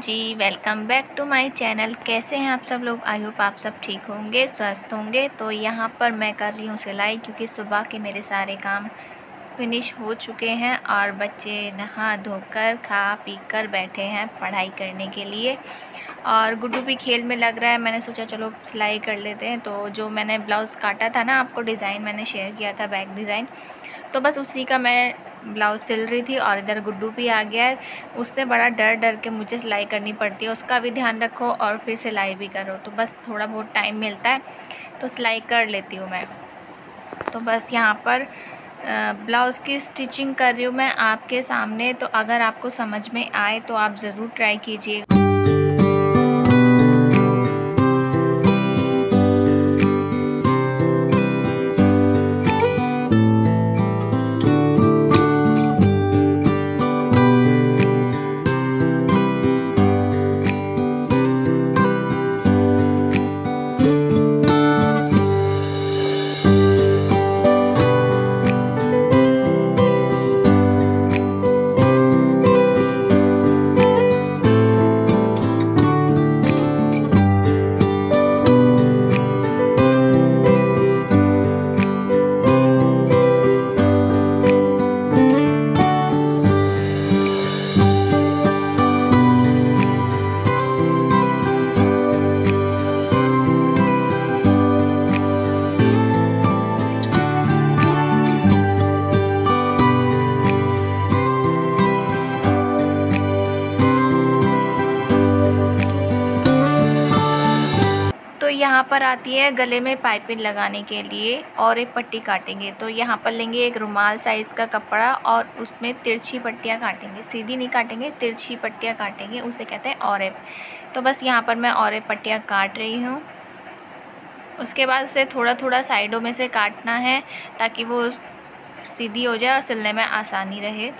Ji, welcome back to my channel. कैसे हैं आप सब लोग? आई होप आप सब ठीक होंगे, स्वस्थ होंगे। तो यहाँ पर मैं कर रही हूँ सिलाई, क्योंकि सुबह के मेरे सारे काम फिनिश हो चुके हैं और बच्चे नहा धोकर खा पी कर बैठे हैं पढ़ाई करने के लिए। और गुड्डू भी खेल में लग रहा है। मैंने सोचा चलो सिलाई कर लेते हैं। तो जो मैंने ब्लाउज़ काटा था ना, आपको डिज़ाइन मैंने शेयर किया था, बैक डिज़ाइन, तो बस उसी का मैं ब्लाउज़ सिल रही थी। और इधर गुड्डू भी आ गया है। उससे बड़ा डर डर के मुझे सिलाई करनी पड़ती है। उसका भी ध्यान रखो और फिर सिलाई भी करो, तो बस थोड़ा बहुत टाइम मिलता है तो सिलाई कर लेती हूँ मैं। तो बस यहाँ पर ब्लाउज़ की स्टिचिंग कर रही हूँ मैं आपके सामने। तो अगर आपको समझ में आए तो आप ज़रूर ट्राई कीजिए। तो यहाँ पर आती है गले में पाइपिंग लगाने के लिए और एक पट्टी काटेंगे। तो यहाँ पर लेंगे एक रुमाल साइज़ का कपड़ा और उसमें तिरछी पट्टियाँ काटेंगे। सीधी नहीं काटेंगे, तिरछी पट्टियाँ काटेंगे, उसे कहते हैं औरेप। तो बस यहाँ पर मैं औरेप पट्टियाँ काट रही हूँ। उसके बाद उसे थोड़ा थोड़ा साइडों में से काटना है ताकि वो सीधी हो जाए और सिलने में आसानी रहे।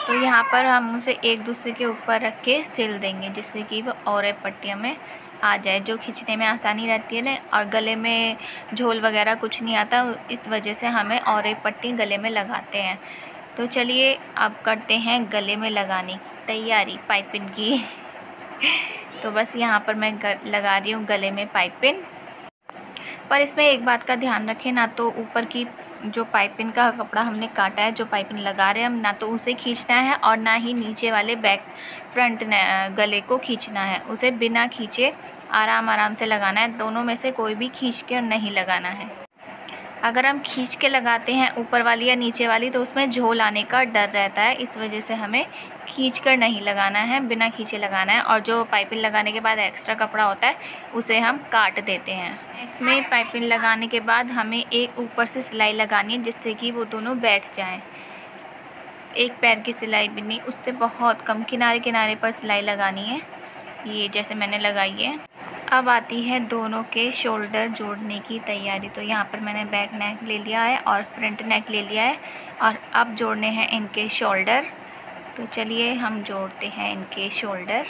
तो यहाँ पर हम उसे एक दूसरे के ऊपर रख के सिल देंगे, जिससे कि वो औरेप पट्टियाँ में आ जाए, जो खींचने में आसानी रहती है ना। और गले में झोल वगैरह कुछ नहीं आता, इस वजह से हमें औरेप पट्टी गले में लगाते हैं। तो चलिए अब करते हैं गले में लगाने की तैयारी पाइपिंग की। तो बस यहाँ पर मैं लगा रही हूँ गले में पाइपिंग। पर इसमें एक बात का ध्यान रखें, ना तो ऊपर की जो पाइपिंग का कपड़ा हमने काटा है, जो पाइपिंग लगा रहे हैं हम, ना तो उसे खींचना है और ना ही नीचे वाले बैक फ्रंट गले को खींचना है। उसे बिना खींचे आराम आराम से लगाना है। दोनों में से कोई भी खींच के नहीं लगाना है। अगर हम खींच के लगाते हैं ऊपर वाली या नीचे वाली, तो उसमें झोल आने का डर रहता है। इस वजह से हमें खींच कर नहीं लगाना है, बिना खींचे लगाना है। और जो पाइपिंग लगाने के बाद एक्स्ट्रा कपड़ा होता है उसे हम काट देते हैं। नेक में पाइपिंग लगाने के बाद हमें एक ऊपर से सिलाई लगानी है, जिससे कि वो दोनों बैठ जाएं। एक पैर की सिलाई भी नहीं, उससे बहुत कम किनारे किनारे पर सिलाई लगानी है, ये जैसे मैंने लगाई है। अब आती है दोनों के शोल्डर जोड़ने की तैयारी। तो यहाँ पर मैंने बैक नेक ले लिया है और फ्रंट नेक ले लिया है, और अब जोड़ने हैं इनके शोल्डर। तो चलिए हम जोड़ते हैं इनके शोल्डर।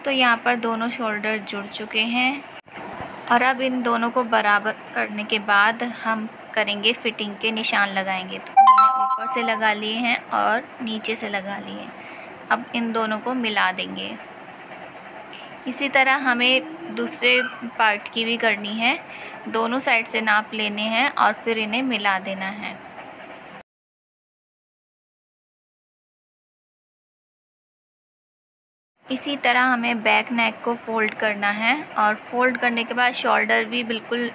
तो यहाँ पर दोनों शोल्डर जुड़ चुके हैं और अब इन दोनों को बराबर करने के बाद हम करेंगे फिटिंग के निशान लगाएंगे। तो मैंने ऊपर से लगा लिए हैं और नीचे से लगा लिए। अब इन दोनों को मिला देंगे। इसी तरह हमें दूसरे पार्ट की भी करनी है। दोनों साइड से नाप लेने हैं और फिर इन्हें मिला देना है। इसी तरह हमें बैक नेक को फोल्ड करना है और फोल्ड करने के बाद शोल्डर भी बिल्कुल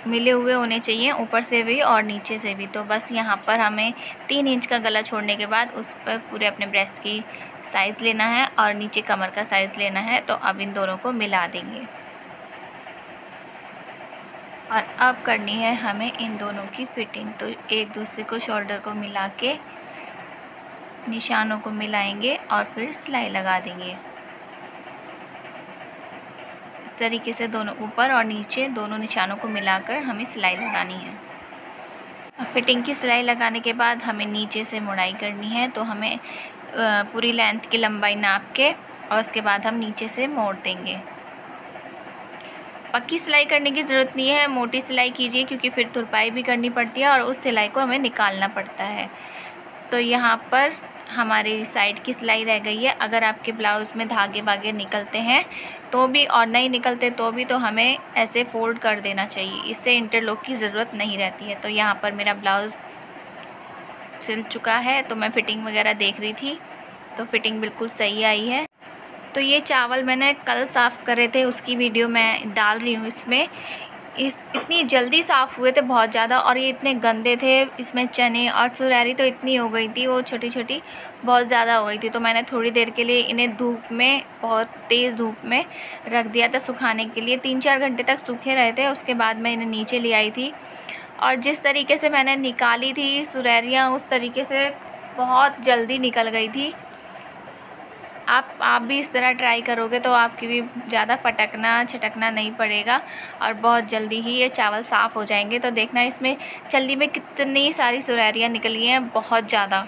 मिले हुए होने चाहिए, ऊपर से भी और नीचे से भी। तो बस यहाँ पर हमें 3 इंच का गला छोड़ने के बाद उस पर पूरे अपने ब्रेस्ट की साइज़ लेना है और नीचे कमर का साइज़ लेना है। तो अब इन दोनों को मिला देंगे और अब करनी है हमें इन दोनों की फिटिंग। तो एक दूसरे को शोल्डर को मिला के निशानों को मिलाएंगे और फिर सिलाई लगा देंगे। इस तरीके से दोनों ऊपर और नीचे दोनों निशानों को मिलाकर हमें सिलाई लगानी है। अब फिटिंग की सिलाई लगाने के बाद हमें नीचे से मुड़ाई करनी है। तो हमें पूरी लेंथ की लंबाई नाप के और उसके बाद हम नीचे से मोड़ देंगे। पक्की सिलाई करने की ज़रूरत नहीं है, मोटी सिलाई कीजिए, क्योंकि फिर तुरपाई भी करनी पड़ती है और उस सिलाई को हमें निकालना पड़ता है। तो यहाँ पर हमारी साइड की सिलाई रह गई है। अगर आपके ब्लाउज़ में धागे वागे निकलते हैं तो भी, और नहीं निकलते तो भी, तो हमें ऐसे फ़ोल्ड कर देना चाहिए। इससे इंटरलॉक की ज़रूरत नहीं रहती है। तो यहाँ पर मेरा ब्लाउज़ सिल चुका है, तो मैं फ़िटिंग वगैरह देख रही थी, तो फ़िटिंग बिल्कुल सही आई है। तो ये चावल मैंने कल साफ़ करे थे, उसकी वीडियो मैं डाल रही हूँ इसमें। इतनी जल्दी साफ़ हुए थे बहुत ज़्यादा, और ये इतने गंदे थे। इसमें चने और सुरैरी तो इतनी हो गई थी, वो छोटी छोटी बहुत ज़्यादा हो गई थी। तो मैंने थोड़ी देर के लिए इन्हें धूप में, बहुत तेज़ धूप में रख दिया था सुखाने के लिए। 3-4 घंटे तक सूखे रहे थे। उसके बाद मैं इन्हें नीचे ले आई थी, और जिस तरीके से मैंने निकाली थी सुरैरियाँ, उस तरीके से बहुत जल्दी निकल गई थी। आप भी इस तरह ट्राई करोगे तो आपकी भी ज़्यादा फटकना छटकना नहीं पड़ेगा, और बहुत जल्दी ही ये चावल साफ़ हो जाएंगे। तो देखना इसमें छलनी में कितनी सारी सुरैरियाँ निकली हैं, बहुत ज़्यादा।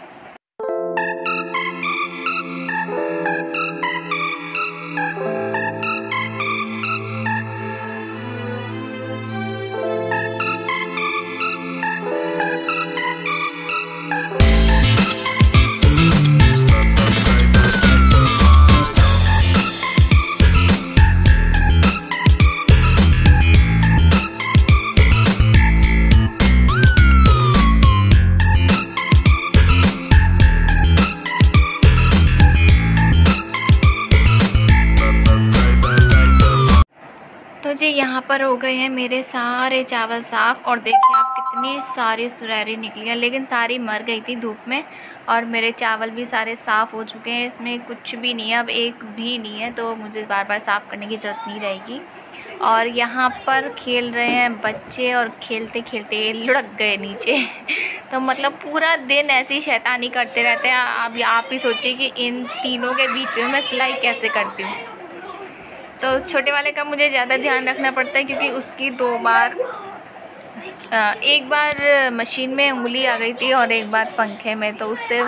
तो जी यहाँ पर हो गए हैं मेरे सारे चावल साफ़, और देखिए आप कितनी सारी सुरैरी निकली है, लेकिन सारी मर गई थी धूप में। और मेरे चावल भी सारे साफ़ हो चुके हैं, इसमें कुछ भी नहीं है, अब एक भी नहीं है, तो मुझे बार बार साफ़ करने की ज़रूरत नहीं रहेगी। और यहाँ पर खेल रहे हैं बच्चे, और खेलते खेलते लुढ़क गए नीचे। तो मतलब पूरा दिन ऐसी ही शैतानी करते रहते हैं। अब आप ही सोचिए कि इन तीनों के बीच में मैं सिलाई कैसे करती हूँ। तो छोटे वाले का मुझे ज़्यादा ध्यान रखना पड़ता है, क्योंकि उसकी 2 बार, एक बार मशीन में उंगली आ गई थी और एक बार पंखे में, तो उससे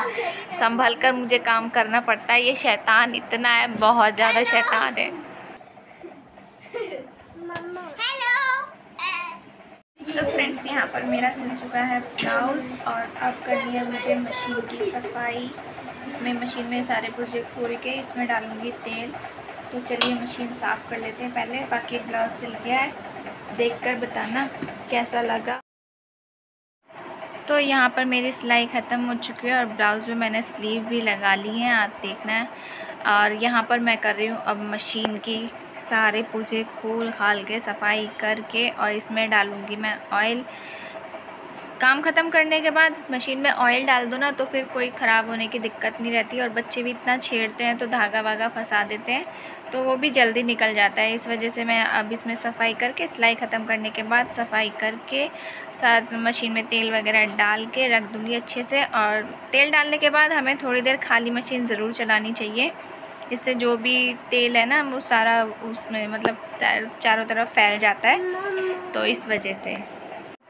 संभल कर मुझे काम करना पड़ता है। ये शैतान इतना है, बहुत ज़्यादा शैतान है। तो फ्रेंड्स, यहाँ पर मेरा सिल चुका है ब्लाउज़, और अब करनी है मुझे मशीन की सफाई। इसमें मशीन में सारे पुर्जे खोल के इसमें डालूँगी तेल। तो चलिए मशीन साफ़ कर लेते हैं पहले। बाकी ब्लाउज़ सिल गया है, देखकर बताना कैसा लगा। तो यहाँ पर मेरी सिलाई ख़त्म हो चुकी है, और ब्लाउज़ में मैंने स्लीव भी लगा ली है, आप देखना है। और यहाँ पर मैं कर रही हूँ अब मशीन की सारे पुर्जे खोल खाल के सफाई करके, और इसमें डालूँगी मैं ऑयल। काम ख़त्म करने के बाद मशीन में ऑयल डाल दो ना, तो फिर कोई ख़राब होने की दिक्कत नहीं रहती। और बच्चे भी इतना छेड़ते हैं, तो धागा वागा फंसा देते हैं, तो वो भी जल्दी निकल जाता है। इस वजह से मैं अब इसमें सफाई करके, सिलाई ख़त्म करने के बाद सफाई करके, साथ मशीन में तेल वगैरह डाल के रख दूँगी अच्छे से। और तेल डालने के बाद हमें थोड़ी देर खाली मशीन ज़रूर चलानी चाहिए, इससे जो भी तेल है ना वो सारा उसमें मतलब चारों तरफ फैल जाता है, तो इस वजह से।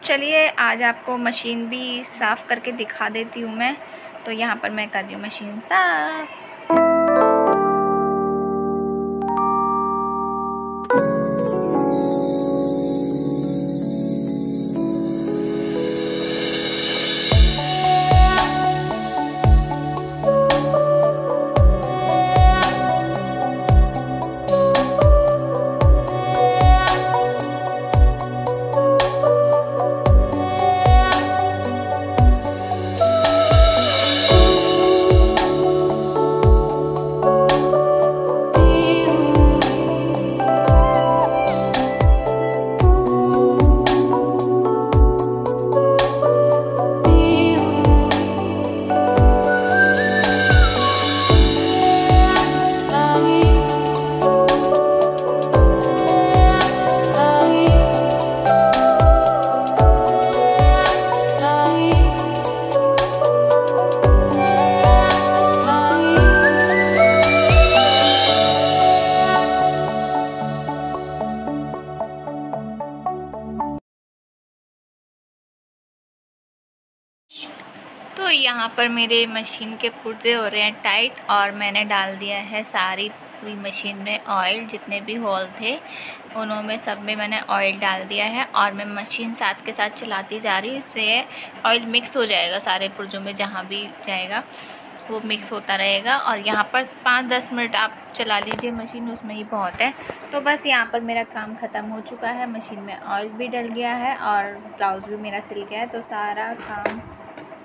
चलिए आज आपको मशीन भी साफ़ करके दिखा देती हूँ मैं। तो यहाँ पर मैं कर रही हूँ मशीन साफ़। तो यहाँ पर मेरे मशीन के पुर्जे हो रहे हैं टाइट, और मैंने डाल दिया है सारी पूरी मशीन में ऑयल। जितने भी होल थे उनमें सब में मैंने ऑयल डाल दिया है, और मैं मशीन साथ के साथ चलाती जा रही हूँ। इससे ऑयल मिक्स हो जाएगा सारे पुर्जों में जहाँ भी जाएगा। वो मिक्स होता रहेगा। और यहाँ पर 5-10 मिनट आप चला लीजिए मशीन, उसमें ही बहुत है। तो बस यहाँ पर मेरा काम ख़त्म हो चुका है, मशीन में ऑयल भी डल गया है और ब्लाउज़ भी मेरा सिल गया है। तो सारा काम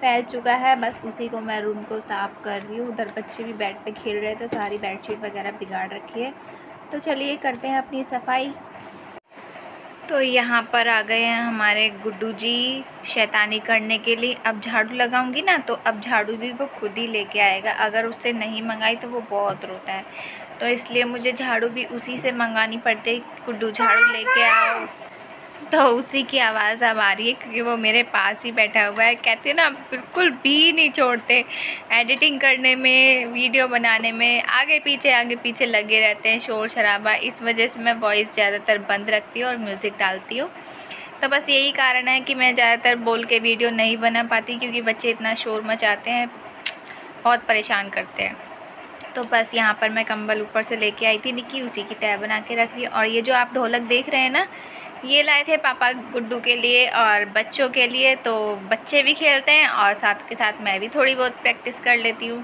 फैल चुका है, बस उसी को मैं रूम को साफ़ कर रही हूँ। उधर बच्चे भी बेड पे खेल रहे थे, सारी बेडशीट वगैरह बिगाड़ रखी है। तो चलिए करते हैं अपनी सफाई। तो यहाँ पर आ गए हैं हमारे गुड्डू जी शैतानी करने के लिए। अब झाड़ू लगाऊंगी ना तो अब झाड़ू भी वो खुद ही लेके आएगा, अगर उससे नहीं मंगाई तो वो बहुत रोता है। तो इसलिए मुझे झाड़ू भी उसी से मंगानी पड़ती है, गुड्डू झाड़ू लेके आओ। तो उसी की आवाज़ अब आ रही है क्योंकि वो मेरे पास ही बैठा हुआ है। कहते हैं ना, बिल्कुल भी नहीं छोड़ते, एडिटिंग करने में, वीडियो बनाने में आगे पीछे लगे रहते हैं, शोर शराबा। इस वजह से मैं वॉइस ज़्यादातर बंद रखती हूँ और म्यूज़िक डालती हूँ। तो बस यही कारण है कि मैं ज़्यादातर बोल के वीडियो नहीं बना पाती, क्योंकि बच्चे इतना शोर मचाते हैं, बहुत परेशान करते हैं। तो बस यहाँ पर मैं कंबल ऊपर से लेके आई थी निक्की, उसी की तह बना के रख दी। और ये जो आप ढोलक देख रहे हैं ना, ये लाए थे पापा गुड्डू के लिए और बच्चों के लिए। तो बच्चे भी खेलते हैं और साथ के साथ मैं भी थोड़ी बहुत प्रैक्टिस कर लेती हूँ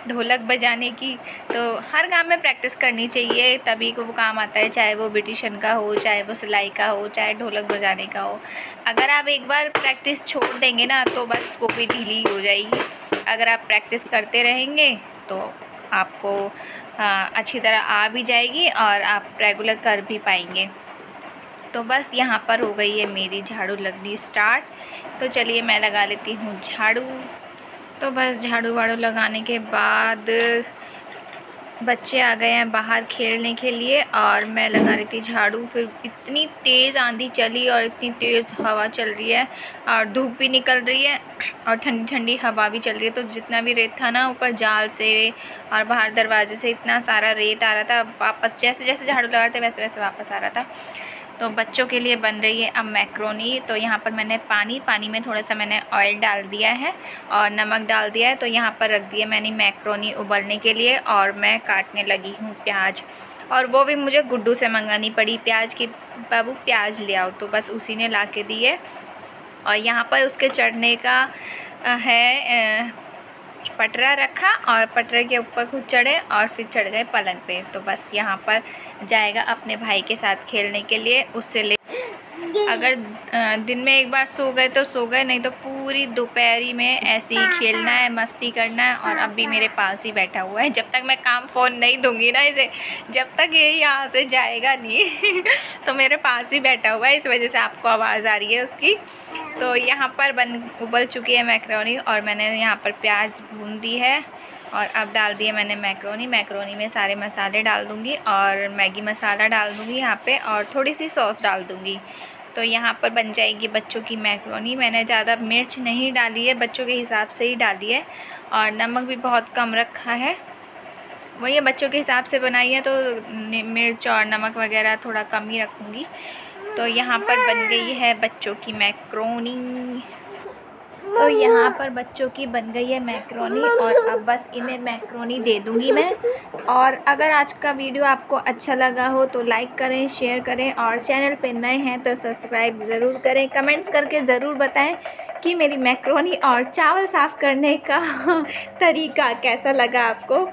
ढोलक बजाने की। तो हर काम में प्रैक्टिस करनी चाहिए, तभी को वो काम आता है, चाहे वो ब्यूटिशियन का हो, चाहे वो सिलाई का हो, चाहे ढोलक बजाने का हो। अगर आप एक बार प्रैक्टिस छोड़ देंगे ना तो बस वो भी ढीली हो जाएगी। अगर आप प्रैक्टिस करते रहेंगे तो आपको अच्छी तरह आ भी जाएगी और आप रेगुलर कर भी पाएंगे। तो बस यहाँ पर हो गई है मेरी झाड़ू लगनी स्टार्ट। तो चलिए मैं लगा लेती हूँ झाड़ू। तो बस झाड़ू वाड़ू लगाने के बाद बच्चे आ गए हैं बाहर खेलने के लिए और मैं लगा रही थी झाड़ू। फिर इतनी तेज़ आंधी चली और इतनी तेज़ हवा चल रही है और धूप भी निकल रही है और ठंडी ठंडी हवा भी चल रही है। तो जितना भी रेत था ना ऊपर जाल से और बाहर दरवाजे से, इतना सारा रेत आ रहा था, वापस जैसे जैसे झाड़ू लगा रहे थे वैसे वैसे वापस आ रहा था। तो बच्चों के लिए बन रही है अब मैक्रोनी। तो यहाँ पर मैंने पानी में थोड़ा सा मैंने ऑयल डाल दिया है और नमक डाल दिया है। तो यहाँ पर रख दिया मैंने मैक्रोनी उबलने के लिए और मैं काटने लगी हूँ प्याज। और वो भी मुझे गुड्डू से मंगानी पड़ी प्याज की, बाबू प्याज ले आओ, तो बस उसी ने ला के दी है। और यहाँ पर उसके चढ़ने का है पटरा रखा और पटरे के ऊपर खुद चढ़े और फिर चढ़ गए पलंग पे। तो बस यहाँ पर जाएगा अपने भाई के साथ खेलने के लिए, उससे ले। अगर दिन में एक बार सो गए तो सो गए, नहीं तो पूरी दोपहरी में ऐसे ही खेलना है, मस्ती करना है। और अब भी मेरे पास ही बैठा हुआ है, जब तक मैं काम फ़ोन नहीं दूंगी ना इसे, जब तक ये यहाँ से जाएगा नहीं तो मेरे पास ही बैठा हुआ है, इस वजह से आपको आवाज़ आ रही है उसकी। तो यहाँ पर उबल चुकी है मैक्रोनी और मैंने यहाँ पर प्याज भून दी है और अब डाल दिए मैंने मैक्रोनी। मैक्रोनी में सारे मसाले डाल दूँगी और मैगी मसाला डाल दूँगी यहाँ पे और थोड़ी सी सॉस डाल दूँगी। तो यहाँ पर बन जाएगी बच्चों की मैक्रोनी। मैंने ज़्यादा मिर्च नहीं डाली है, बच्चों के हिसाब से ही डाली है और नमक भी बहुत कम रखा है। वही बच्चों के हिसाब से बनाई है तो मिर्च और नमक वगैरह थोड़ा कम ही रखूँगी। तो यहाँ पर बन गई है बच्चों की मैक्रोनी। तो यहाँ पर बच्चों की बन गई है मैक्रोनी और अब बस इन्हें मैक्रोनी दे दूँगी मैं। और अगर आज का वीडियो आपको अच्छा लगा हो तो लाइक करें, शेयर करें और चैनल पे नए हैं तो सब्सक्राइब ज़रूर करें। कमेंट्स करके ज़रूर बताएं कि मेरी मैक्रोनी और चावल साफ़ करने का तरीका कैसा लगा आपको।